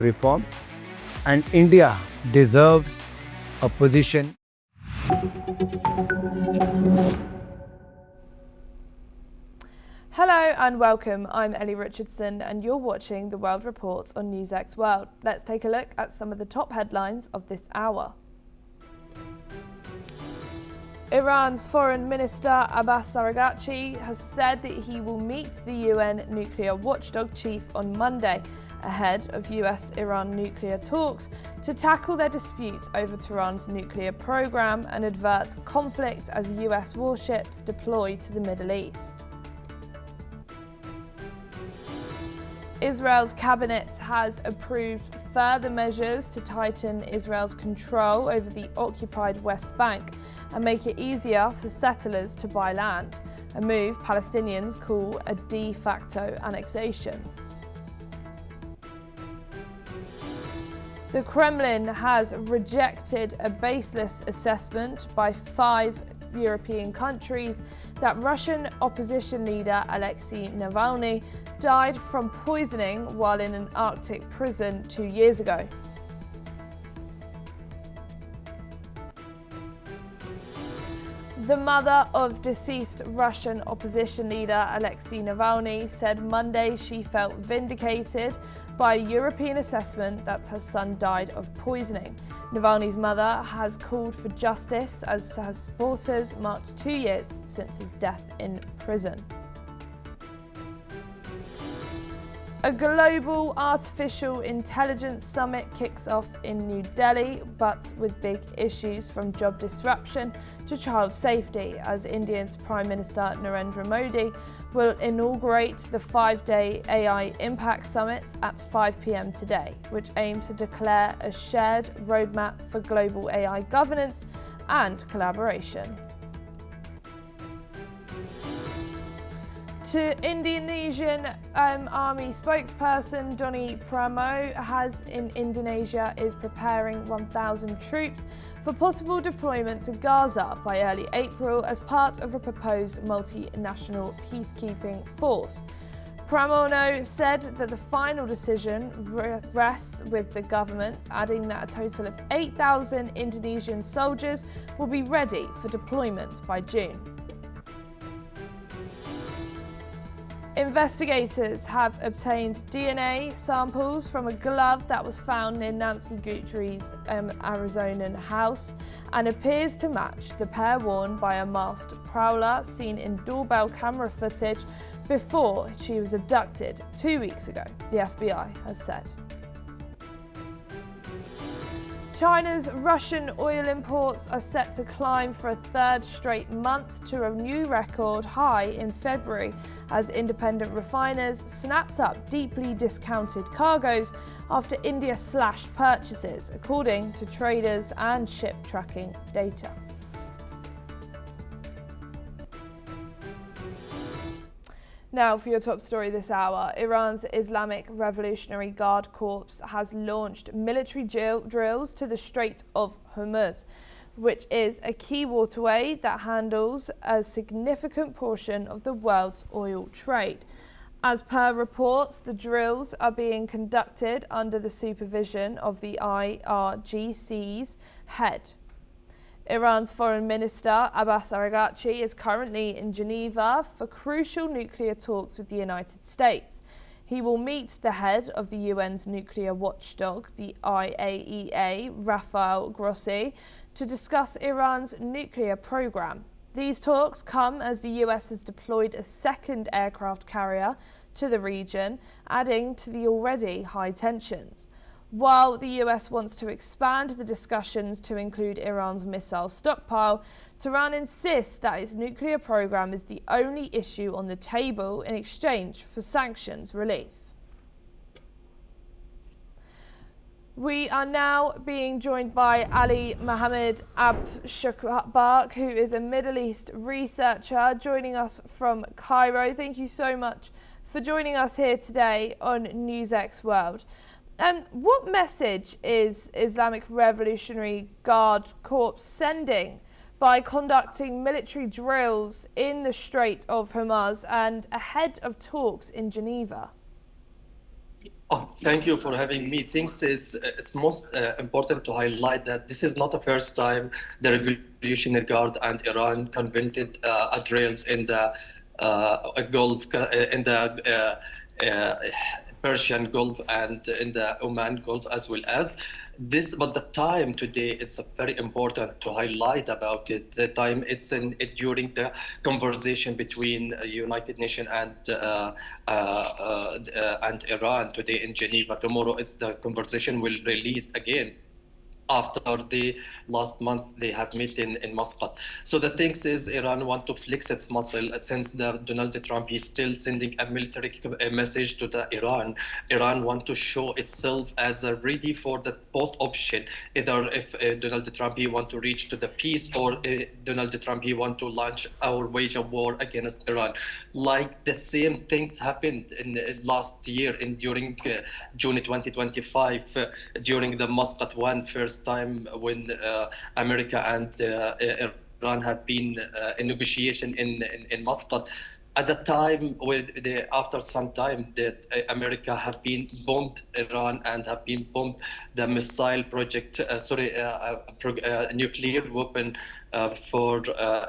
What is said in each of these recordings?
reforms, and India deserves a position. Hello and welcome, I'm Ellie Richardson and you're watching the World Report on NewsX World. Let's take a look at some of the top headlines of this hour. Iran's Foreign Minister Abbas Araghchi has said that he will meet the UN nuclear watchdog chief on Monday, ahead of US-Iran nuclear talks to tackle their dispute over Tehran's nuclear program and avert conflict as US warships deploy to the Middle East. Israel's cabinet has approved further measures to tighten Israel's control over the occupied West Bank and make it easier for settlers to buy land, a move Palestinians call a de facto annexation. The Kremlin has rejected a baseless assessment by 5 European countries that Russian opposition leader Alexei Navalny died from poisoning while in an Arctic prison 2 years ago. The mother of deceased Russian opposition leader Alexei Navalny said Monday she felt vindicated by a European assessment that her son died of poisoning. Navalny's mother has called for justice as her supporters marked 2 years since his death in prison. A global artificial intelligence summit kicks off in New Delhi, but with big issues from job disruption to child safety, as India's Prime Minister Narendra Modi will inaugurate the 5-day AI Impact Summit at 5 p.m. today, which aims to declare a shared roadmap for global AI governance and collaboration. To Indonesian army spokesperson Doni Pramo has in Indonesia is preparing 1,000 troops for possible deployment to Gaza by early April as part of a proposed multinational peacekeeping force. Pramono said that the final decision rests with the government, adding that a total of 8,000 Indonesian soldiers will be ready for deployment by June. Investigators have obtained DNA samples from a glove that was found near Nancy Guthrie's Arizonan house and appears to match the pair worn by a masked prowler seen in doorbell camera footage before she was abducted 2 weeks ago, the FBI has said. China's Russian oil imports are set to climb for a third straight month to a new record high in February as independent refiners snapped up deeply discounted cargoes after India slashed purchases, according to traders and ship tracking data. Now for your top story this hour, Iran's Islamic Revolutionary Guard Corps has launched military drills to the Strait of Hormuz, which is a key waterway that handles a significant portion of the world's oil trade. As per reports, the drills are being conducted under the supervision of the IRGC's head. Iran's Foreign Minister Abbas Araghchi is currently in Geneva for crucial nuclear talks with the United States. He will meet the head of the UN's nuclear watchdog, the IAEA, Rafael Grossi, to discuss Iran's nuclear program. These talks come as the US has deployed a second aircraft carrier to the region, adding to the already high tensions. While the US wants to expand the discussions to include Iran's missile stockpile, Tehran insists that its nuclear program is the only issue on the table in exchange for sanctions relief. We are now being joined by Ali Mohammed Abshakbak, who is a Middle East researcher, joining us from Cairo. Thank you so much for joining us here today on NewsX World. What message is Islamic Revolutionary Guard Corps sending by conducting military drills in the Strait of Hormuz and ahead of talks in Geneva? Oh, thank you for having me. Things is it's most important to highlight that this is not the first time the Revolutionary Guard and Iran conducted drills in the Gulf, in the Persian Gulf and in the Oman Gulf as well as this. But the time today, it's very important to highlight about it. The time it's in during the conversation between United Nations and Iran today in Geneva. Tomorrow, it's the conversation will release again after the last month they have met in Muscat. So the thing is Iran want to flex its muscle since Donald Trump is still sending a military message to the Iran. Iran want to show itself as ready for the both option, either if Donald Trump he want to reach to the peace or Donald Trump he want to launch or wage a war against Iran. Like the same things happened in last year during June 2025 during the Muscat one first time when America and Iran have been in negotiation in Muscat. At the time, after some time, that America have been bombed Iran and have been bombed the missile project, nuclear weapon for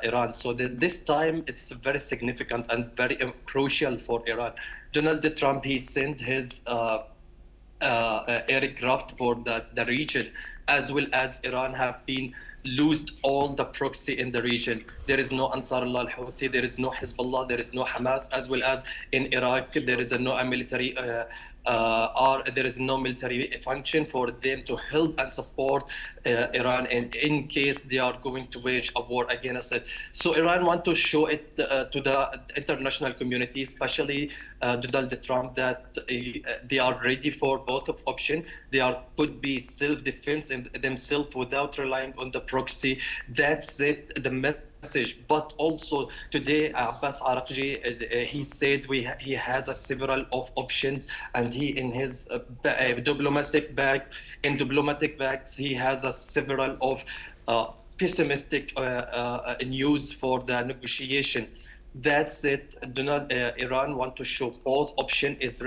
Iran. So this time, it's very significant and very crucial for Iran. Donald Trump, he sent his aircraft for the region, as well as Iran have been lost all the proxy in the region. There is no Ansar Allah al-Houthi, there is no Hezbollah, there is no Hamas, as well as in Iraq, there is no military there is no military function for them to help and support Iran in case they are going to wage a war against it. So Iran want to show it to the international community, especially Donald Trump, that they are ready for both of options. They could be self-defense in themselves without relying on the proxy. That's it, the message. But also today, Abbas Araghchi, he said he has several of options, and he in his diplomatic bags, he has several of pessimistic news for the negotiation. That's it. Iran want to show both option is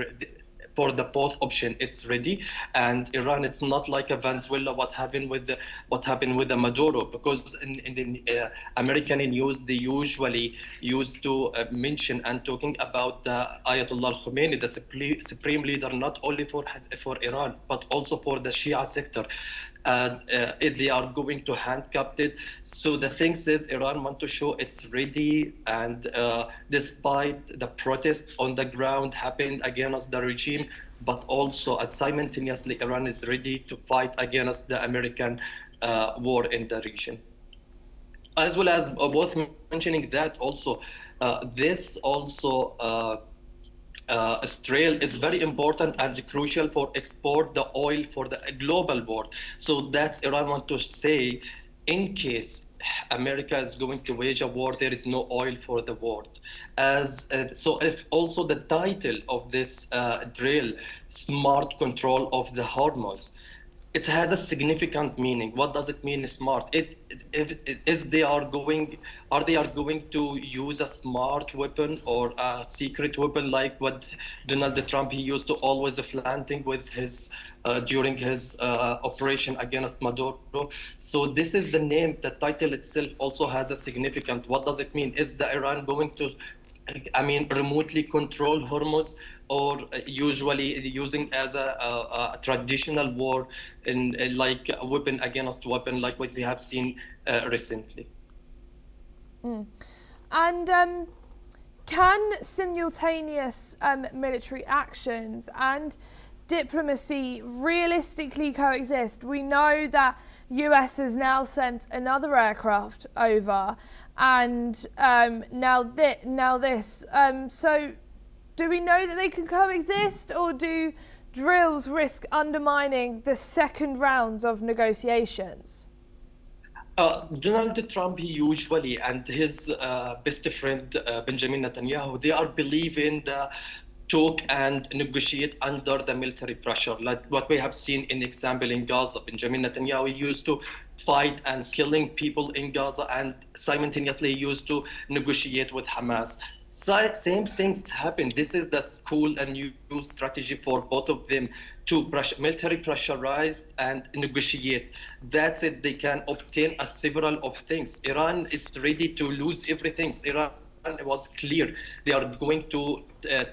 for the both option, it's ready. And Iran, it's not like a Venezuela, what happened with the Maduro, because in American news, they usually used to mention and talking about the Ayatollah Khomeini, the supreme leader, not only for Iran, but also for the Shia sector. They are going to handcuff it. So the thing is, Iran want to show it's ready, and despite the protests on the ground happened against the regime, but also simultaneously, Iran is ready to fight against the American war in the region. As well as both mentioning that also, this also Strait is very important and crucial for export the oil for the global world. So that's Iran want to say, in case America is going to wage a war, there is no oil for the world. So if also the title of this drill, smart control of the Hormuz, it has a significant meaning. What does it mean, smart? They are going to use a smart weapon or a secret weapon, like what Donald Trump he used to always flaunting with his during his operation against Maduro. So this is the name. The title itself also has a significant. What does it mean? Is the Iran going to, remotely control Hormuz, or usually using as a traditional war in like a weapon against weapon, like what we have seen recently? And can simultaneous military actions and diplomacy realistically coexist? We know that US has now sent another aircraft over, and now this. So do we know that they can coexist, or do drills risk undermining the second rounds of negotiations? Donald Trump, he usually, and his best friend Benjamin Netanyahu, they are believing the talk and negotiate under the military pressure, like what we have seen in example in Gaza. Benjamin Netanyahu used to fight and killing people in Gaza, and simultaneously used to negotiate with Hamas. Same things happen. This is the school and new strategy for both of them to military pressurize and negotiate. That's it. They can obtain a several of things. Iran is ready to lose everything. Iran was clear they are going to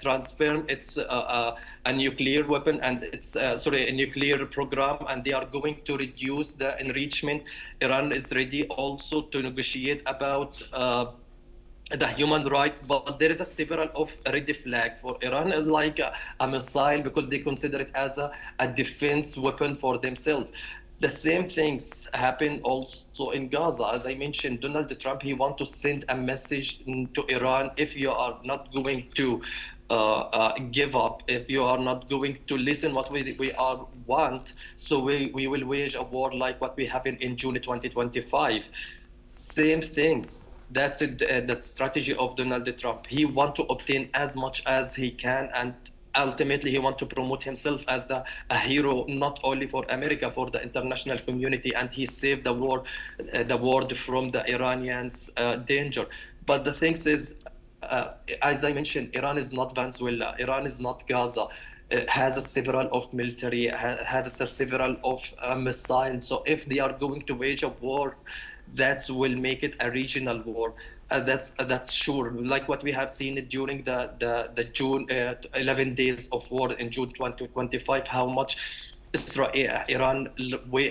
transform its a nuclear weapon and its a nuclear program, and they are going to reduce the enrichment. Iran is ready also to negotiate about the human rights, but there is a several of red flag for Iran, like a missile, because they consider it as a defense weapon for themselves. The same things happen also in Gaza. As I mentioned, Donald Trump, he wants to send a message to Iran: if you are not going to give up, if you are not going to listen what we are want, so we will wage a war like what we happened in June 2025. Same things. That's it, that strategy of Donald Trump. He wants to obtain as much as he can, and ultimately he wants to promote himself as a hero, not only for America, for the international community, and he saved the world from the Iranians' danger. But the thing is, as I mentioned, Iran is not Venezuela, Iran is not Gaza. It has a several of military, has a several of missiles. So if they are going to wage a war, that will make it a regional war. That's sure. Like what we have seen during the June 11 days of war in June 2025, how much Iran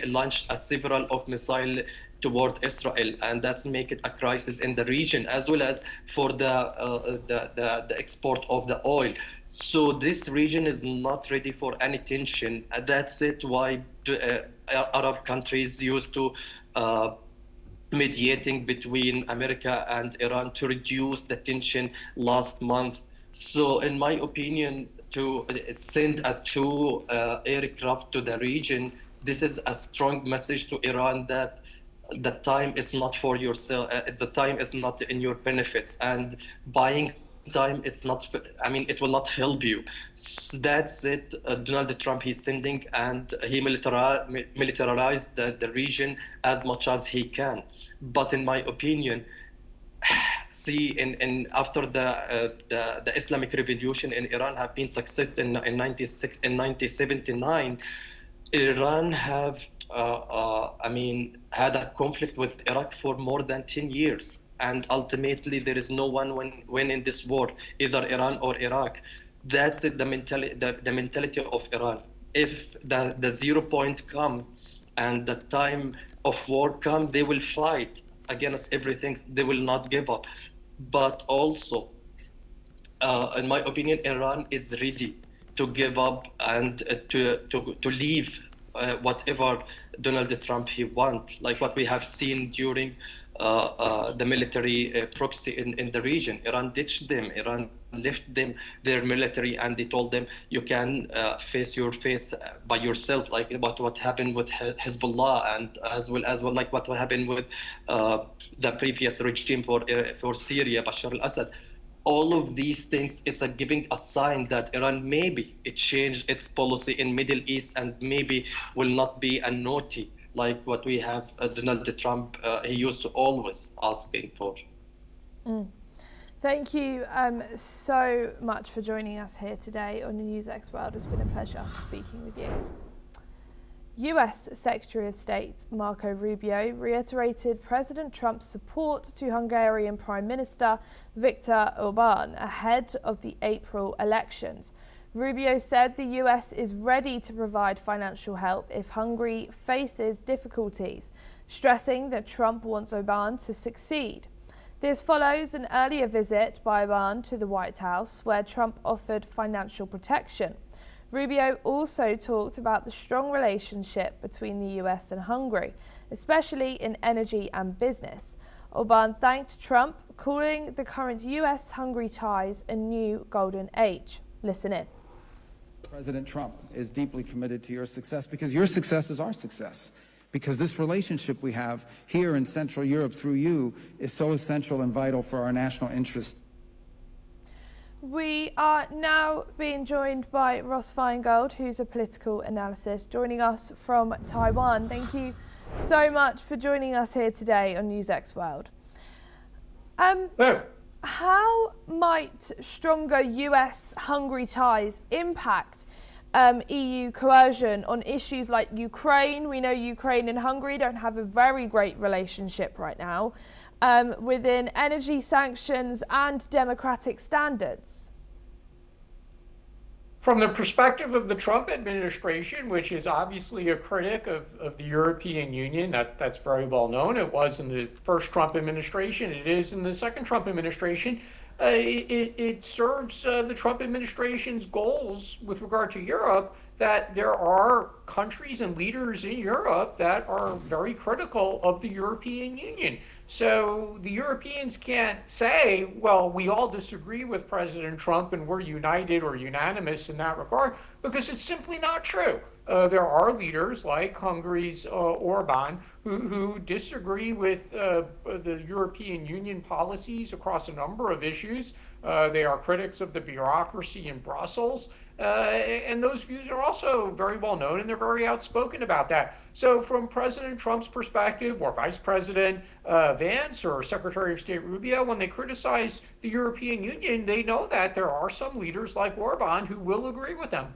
launched a several of missile toward Israel, and that's make it a crisis in the region, as well as for the export of the oil. So this region is not ready for any tension. That's it. Why Arab countries used to mediating between America and Iran to reduce the tension last month. So in my opinion, to send two aircraft to the region, this is a strong message to Iran that the time is not for yourself, the time is not in your benefits, and buying time, it's not, I mean, it will not help you. So that's it. Donald Trump, he's sending, and he militarized the region as much as he can. But in my opinion, see, in after the Islamic Revolution in Iran have been success in 1979, Iran have had a conflict with Iraq for more than 10 years. And ultimately, there is no one win in this war, either Iran or Iraq. That's it, the mentality of Iran. If the 0 point come and the time of war come, they will fight against everything. They will not give up. But also, in my opinion, Iran is ready to give up and to leave whatever Donald Trump he want, like what we have seen during the military proxy in the region. Iran ditched them. Iran left them their military, and they told them you can face your faith by yourself, like what happened with Hezbollah, and as well like what happened with the previous regime for Syria, Bashar al-Assad. All of these things, it's giving a sign that Iran maybe it changed its policy in Middle East, and maybe will not be a naughty like what we have Donald Trump, he used to always asking for. Thank you so much for joining us here today on the NewsX World. It's been a pleasure speaking with you. US Secretary of State Marco Rubio reiterated President Trump's support to Hungarian Prime Minister Viktor Orbán ahead of the April elections. Rubio said the US is ready to provide financial help if Hungary faces difficulties, stressing that Trump wants Orbán to succeed. This follows an earlier visit by Orbán to the White House, where Trump offered financial protection. Rubio also talked about the strong relationship between the US and Hungary, especially in energy and business. Orbán thanked Trump, calling the current US-Hungary ties a new golden age. Listen in. President Trump is deeply committed to your success, because your success is our success. Because this relationship we have here in Central Europe through you is so essential and vital for our national interests. We are now being joined by Ross Feingold, who's a political analyst, joining us from Taiwan. Thank you so much for joining us here today on NewsX World. how might stronger US-Hungary ties impact EU coercion on issues like Ukraine? We know Ukraine and Hungary don't have a very great relationship right now, within energy sanctions and democratic standards. From the perspective of the Trump administration, which is obviously a critic of the European Union, that's very well known. It was in the first Trump administration. It is in the second Trump administration. It serves the Trump administration's goals with regard to Europe, that there are countries and leaders in Europe that are very critical of the European Union. So the Europeans can't say, well, we all disagree with President Trump and we're united or unanimous in that regard, because it's simply not true. There are leaders like Hungary's Orban who disagree with the European Union policies across a number of issues. They are critics of the bureaucracy in Brussels. And those views are also very well known, and they're very outspoken about that. So from President Trump's perspective, or Vice President Vance, or Secretary of State Rubio, when they criticize the European Union, they know that there are some leaders like Orban who will agree with them.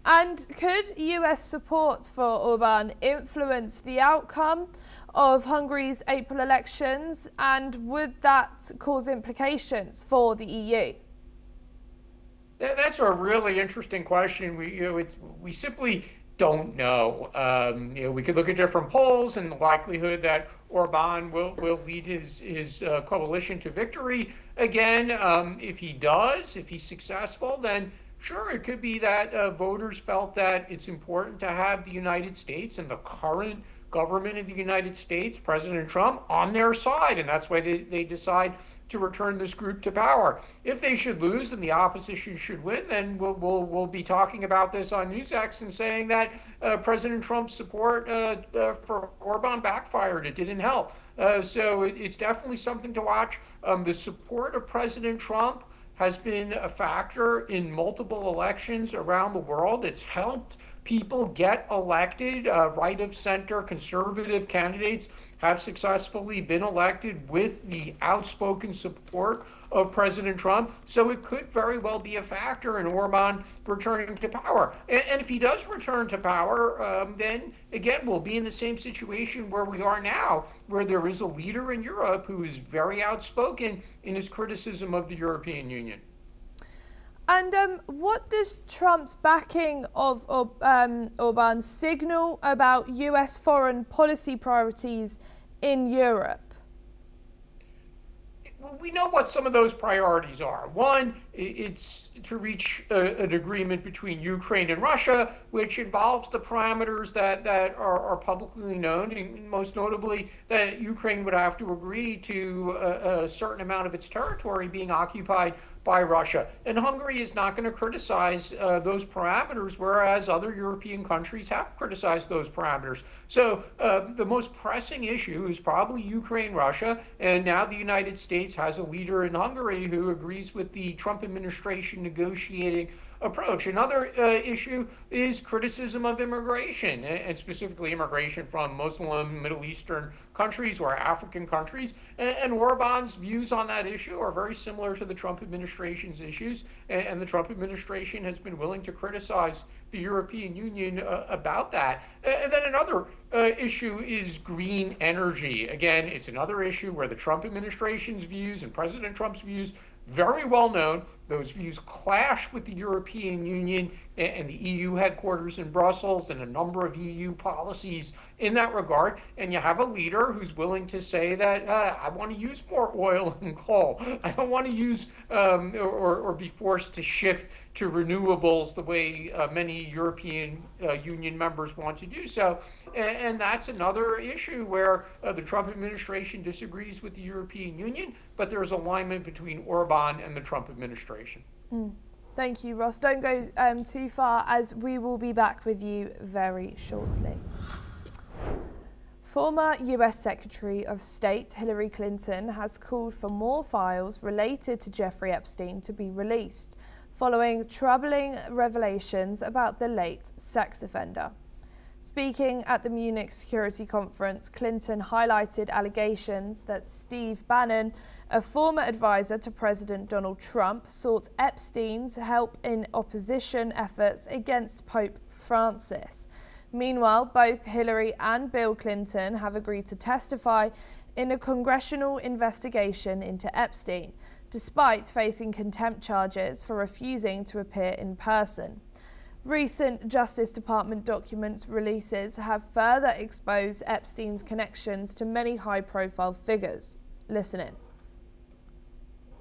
And could US support for Orban influence the outcome of Hungary's April elections, and would that cause implications for the EU? That's a really interesting question. We simply don't know. We could look at different polls, and the likelihood that Orban will lead his coalition to victory again. If he does, if he's successful, then sure, it could be that voters felt that it's important to have the United States and the current government of the United States, President Trump, on their side, and that's why they decide to return this group to power. If they should lose and the opposition should win, then we'll be talking about this on NewsX and saying that President Trump's support for Orban backfired. It didn't help. So it's definitely something to watch. The support of President Trump has been a factor in multiple elections around the world. It's helped people get elected. Right of center conservative candidates have successfully been elected with the outspoken support of President Trump. So it could very well be a factor in Orban returning to power. And if he does return to power, then again, we'll be in the same situation where we are now, where there is a leader in Europe who is very outspoken in his criticism of the European Union. And what does Trump's backing of Orban signal about US foreign policy priorities in Europe? Well, we know what some of those priorities are. One, it's to reach an agreement between Ukraine and Russia, which involves the parameters that are publicly known, and most notably that Ukraine would have to agree to a certain amount of its territory being occupied by Russia. And Hungary is not going to criticize those parameters, whereas other European countries have criticized those parameters. So the most pressing issue is probably Ukraine-Russia, and now the United States has a leader in Hungary who agrees with the Trump administration negotiating approach. Another issue is criticism of immigration, and specifically immigration from Muslim, Middle Eastern countries or African countries. And Orban's views on that issue are very similar to the Trump administration's issues, and the Trump administration has been willing to criticize the European Union about that. And then another issue is green energy. Again, it's another issue where the Trump administration's views and President Trump's views, very well known. Those views clash with the European Union and the EU headquarters in Brussels and a number of EU policies in that regard. And you have a leader who's willing to say that I want to use more oil and coal. I don't want to use or be forced to shift to renewables the way many European Union members want to do so. And that's another issue where the Trump administration disagrees with the European Union, but there's alignment between Orban and the Trump administration. Thank you, Ross. Don't go too far, as we will be back with you very shortly. Former US Secretary of State Hillary Clinton has called for more files related to Jeffrey Epstein to be released, following troubling revelations about the late sex offender. Speaking at the Munich Security Conference, Clinton highlighted allegations that Steve Bannon, a former advisor to President Donald Trump, sought Epstein's help in opposition efforts against Pope Francis. Meanwhile, both Hillary and Bill Clinton have agreed to testify in a congressional investigation into Epstein, despite facing contempt charges for refusing to appear in person. Recent Justice Department documents releases have further exposed Epstein's connections to many high-profile figures. Listen in.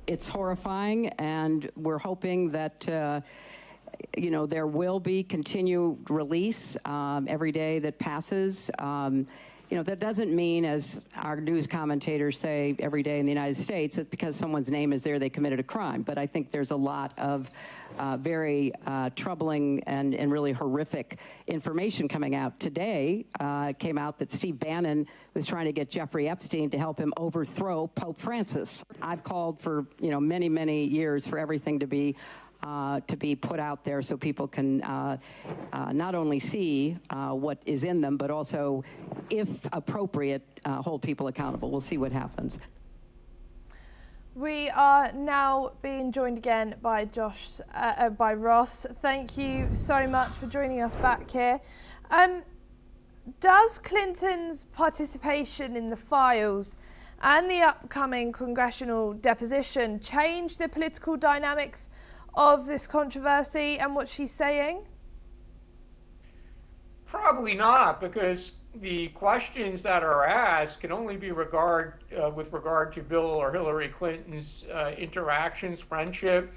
It's horrifying, and we're hoping that there will be continued release every day that passes. That doesn't mean, as our news commentators say every day in the United States, it's because someone's name is there, they committed a crime. But I think there's a lot of very troubling and really horrific information coming out. Today, it came out that Steve Bannon was trying to get Jeffrey Epstein to help him overthrow Pope Francis. I've called for, many, many years for everything to be put out there so people can not only see what is in them, but also, if appropriate, hold people accountable. We'll see what happens. We are now being joined again by by Ross. Thank you so much for joining us back here. Does Clinton's participation in the files and the upcoming congressional deposition change the political dynamics of this controversy and what she's saying? Probably not, because the questions that are asked can only be with regard to Bill or Hillary Clinton's interactions, friendship,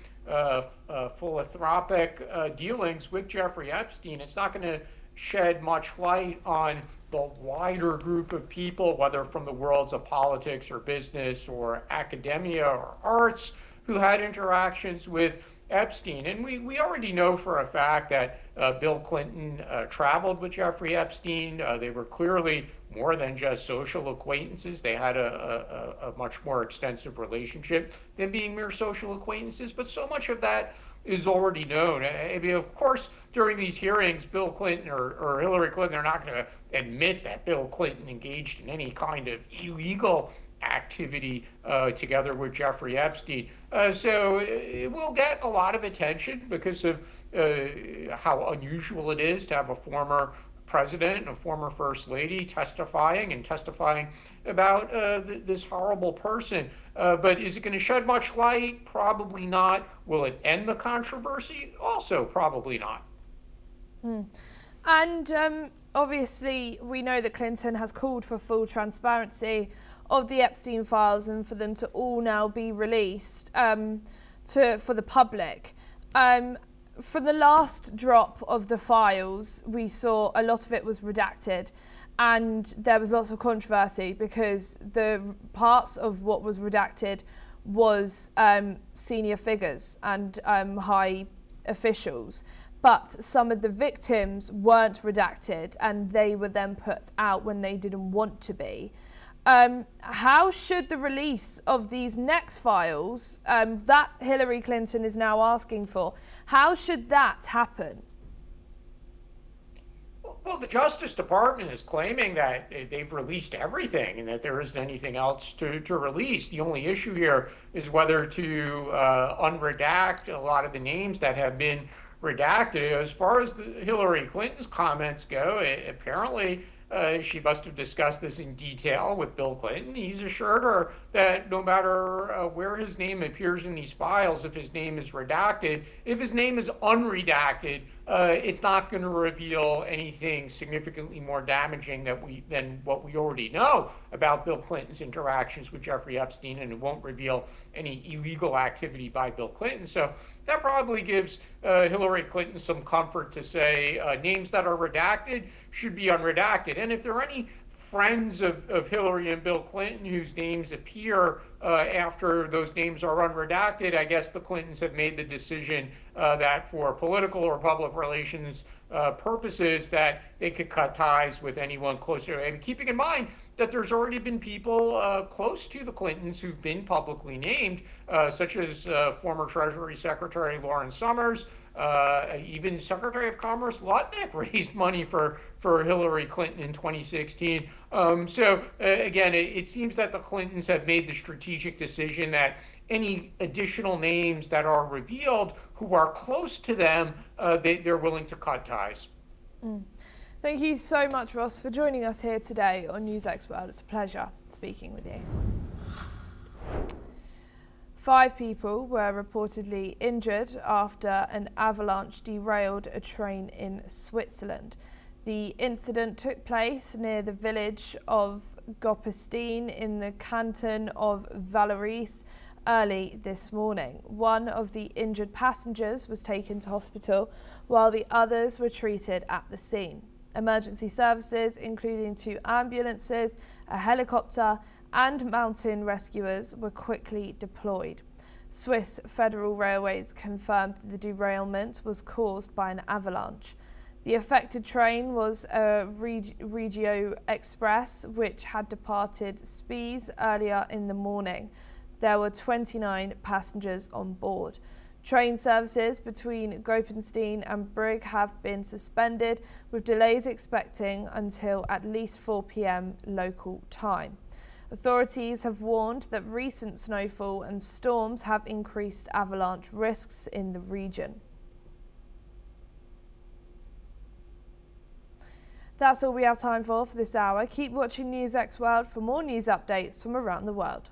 philanthropic dealings with Jeffrey Epstein. It's not going to shed much light on the wider group of people, whether from the worlds of politics or business or academia or arts, who had interactions with Epstein. And we already know for a fact that Bill Clinton traveled with Jeffrey Epstein. They were clearly more than just social acquaintances. They had a much more extensive relationship than being mere social acquaintances. But so much of that is already known. I mean, of course, during these hearings, Bill Clinton or Hillary Clinton are not going to admit that Bill Clinton engaged in any kind of illegal activity together with Jeffrey Epstein. So it will get a lot of attention because of how unusual it is to have a former president and a former first lady testifying about this horrible person. But is it going to shed much light? Probably not. Will it end the controversy? Also, probably not. And obviously, we know that Clinton has called for full transparency of the Epstein files and for them to all now be released for the public. For the last drop of the files, we saw a lot of it was redacted, and there was lots of controversy because the parts of what was redacted was senior figures and high officials. But some of the victims weren't redacted, and they were then put out when they didn't want to be. How should the release of these next files that Hillary Clinton is now asking for, how should that happen? Well, the Justice Department is claiming that they've released everything and that there isn't anything else to release. The only issue here is whether to unredact a lot of the names that have been redacted. As far as Hillary Clinton's comments go, apparently she must have discussed this in detail with Bill Clinton. He's assured her that no matter where his name appears in these files, if his name is redacted, if his name is unredacted, it's not going to reveal anything significantly more damaging than what we already know about Bill Clinton's interactions with Jeffrey Epstein, and it won't reveal any illegal activity by Bill Clinton. So that probably gives Hillary Clinton some comfort to say names that are redacted should be unredacted. And if there are any friends of Hillary and Bill Clinton whose names appear after those names are unredacted, I guess the Clintons have made the decision that for political or public relations purposes that they could cut ties with anyone closer. And keeping in mind, that there's already been people close to the Clintons who've been publicly named, such as former Treasury Secretary Lawrence Summers, even Secretary of Commerce Lutnick raised money for Hillary Clinton in 2016. Again, it seems that the Clintons have made the strategic decision that any additional names that are revealed who are close to them, they're willing to cut ties. Thank you so much, Ross, for joining us here today on NewsX World. It's a pleasure speaking with you. 5 people were reportedly injured after an avalanche derailed a train in Switzerland. The incident took place near the village of Goppestein in the canton of Valais early this morning. One of the injured passengers was taken to hospital while the others were treated at the scene. Emergency services, including 2 ambulances, a helicopter and mountain rescuers were quickly deployed. Swiss Federal Railways confirmed the derailment was caused by an avalanche. The affected train was a Regio Express which had departed Spiez earlier in the morning. There were 29 passengers on board. Train services between Gopenstein and Brugg have been suspended, with delays expecting until at least 4 p.m. local time. Authorities have warned that recent snowfall and storms have increased avalanche risks in the region. That's all we have time for this hour. Keep watching NewsX World for more news updates from around the world.